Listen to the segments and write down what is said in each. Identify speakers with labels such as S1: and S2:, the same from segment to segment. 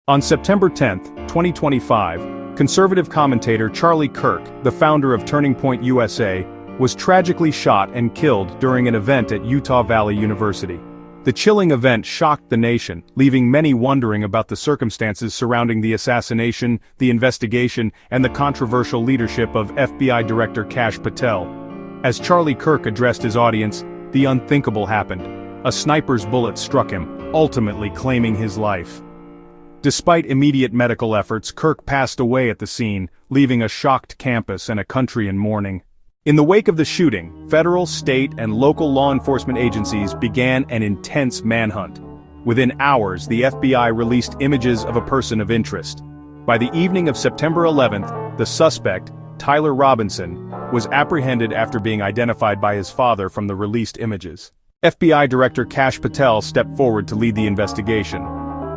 S1: On September 10, 2025, conservative commentator Charlie Kirk, the founder of Turning Point USA, was tragically shot and killed during an event at Utah Valley University. The chilling event shocked the nation, leaving many wondering about the circumstances surrounding the assassination, the investigation, and the controversial leadership of FBI Director Kash Patel. As Charlie Kirk addressed his audience, the unthinkable happened. A sniper's bullet struck him, ultimately claiming his life. Despite immediate medical efforts, Kirk passed away at the scene, leaving a shocked campus and a country in mourning. In the wake of the shooting, federal, state, and local law enforcement agencies began an intense manhunt. Within hours, the FBI released images of a person of interest. By the evening of September 11th, the suspect, Tyler Robinson, was apprehended after being identified by his father from the released images. FBI Director Kash Patel stepped forward to lead the investigation.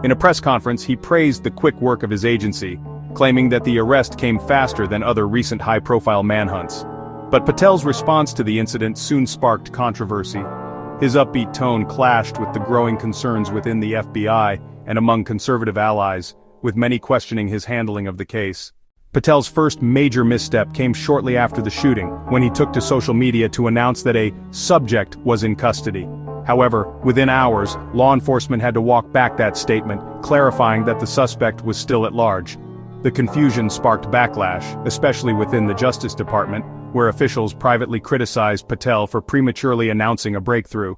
S1: In a press conference, he praised the quick work of his agency, claiming that the arrest came faster than other recent high-profile manhunts. But Patel's response to the incident soon sparked controversy. His upbeat tone clashed with the growing concerns within the FBI and among conservative allies, with many questioning his handling of the case. Patel's first major misstep came shortly after the shooting, when he took to social media to announce that a subject was in custody. However, within hours, law enforcement had to walk back that statement, clarifying that the suspect was still at large. The confusion sparked backlash, especially within the Justice Department, where officials privately criticized Patel for prematurely announcing a breakthrough.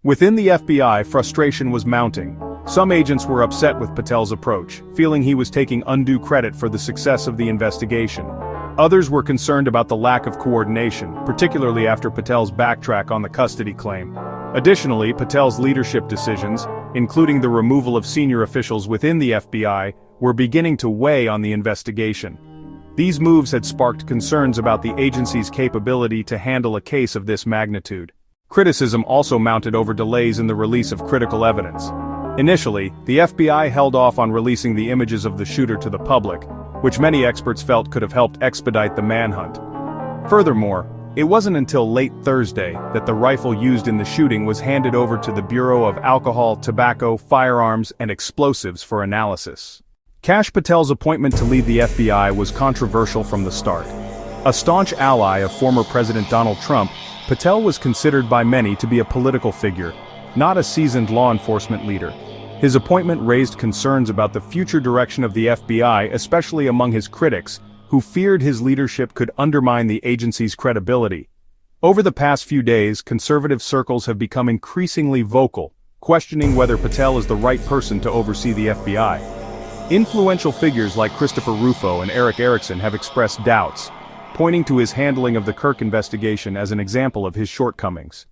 S1: Within the FBI, frustration was mounting. Some agents were upset with Patel's approach, feeling he was taking undue credit for the success of the investigation. Others were concerned about the lack of coordination, particularly after Patel's backtrack on the custody claim. Additionally, Patel's leadership decisions, including the removal of senior officials within the FBI, were beginning to weigh on the investigation. These moves had sparked concerns about the agency's capability to handle a case of this magnitude. Criticism also mounted over delays in the release of critical evidence. Initially, the FBI held off on releasing the images of the shooter to the public, which many experts felt could have helped expedite the manhunt. Furthermore, it wasn't until late Thursday that the rifle used in the shooting was handed over to the Bureau of Alcohol, Tobacco, Firearms, and Explosives for analysis. Kash Patel's appointment to lead the FBI was controversial from the start. A staunch ally of former President Donald Trump, Patel was considered by many to be a political figure, not a seasoned law enforcement leader. His appointment raised concerns about the future direction of the FBI, especially among his critics, who feared his leadership could undermine the agency's credibility. Over the past few days, conservative circles have become increasingly vocal, questioning whether Patel is the right person to oversee the FBI. Influential figures like Christopher Rufo and Eric Erickson have expressed doubts, pointing to his handling of the Kirk investigation as an example of his shortcomings.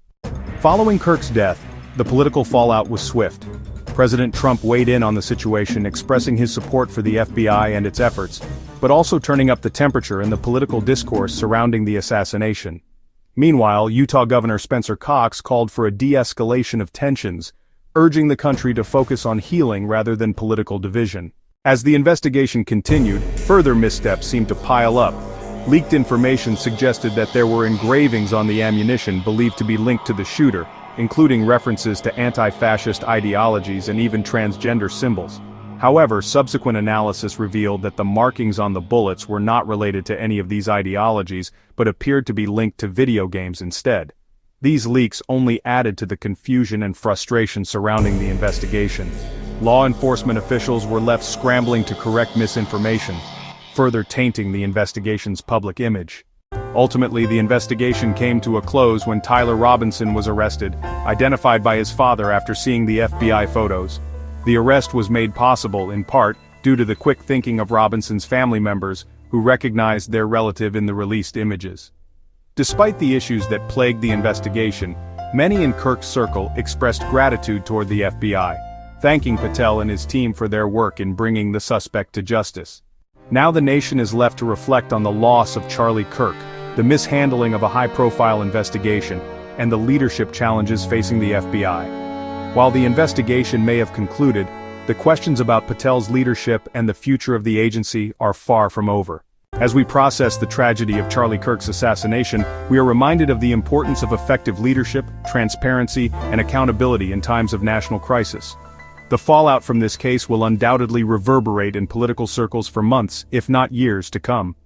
S1: Following Kirk's death, the political fallout was swift. President Trump weighed in on the situation, expressing his support for the FBI and its efforts, but also turning up the temperature in the political discourse surrounding the assassination. Meanwhile, Utah Governor Spencer Cox called for a de-escalation of tensions, urging the country to focus on healing rather than political division. As the investigation continued, further missteps seemed to pile up. Leaked information suggested that there were engravings on the ammunition believed to be linked to the shooter, including references to anti-fascist ideologies and even transgender symbols. However, subsequent analysis revealed that the markings on the bullets were not related to any of these ideologies, but appeared to be linked to video games instead. These leaks only added to the confusion and frustration surrounding the investigation. Law enforcement officials were left scrambling to correct misinformation, further tainting the investigation's public image. Ultimately, the investigation came to a close when Tyler Robinson was arrested, identified by his father after seeing the FBI photos. The arrest was made possible, in part, due to the quick thinking of Robinson's family members, who recognized their relative in the released images. Despite the issues that plagued the investigation, many in Kirk's circle expressed gratitude toward the FBI, thanking Patel and his team for their work in bringing the suspect to justice. Now the nation is left to reflect on the loss of Charlie Kirk, the mishandling of a high-profile investigation, and the leadership challenges facing the FBI. While the investigation may have concluded, the questions about Patel's leadership and the future of the agency are far from over. As we process the tragedy of Charlie Kirk's assassination, we are reminded of the importance of effective leadership, transparency, and accountability in times of national crisis. The fallout from this case will undoubtedly reverberate in political circles for months, if not years, to come.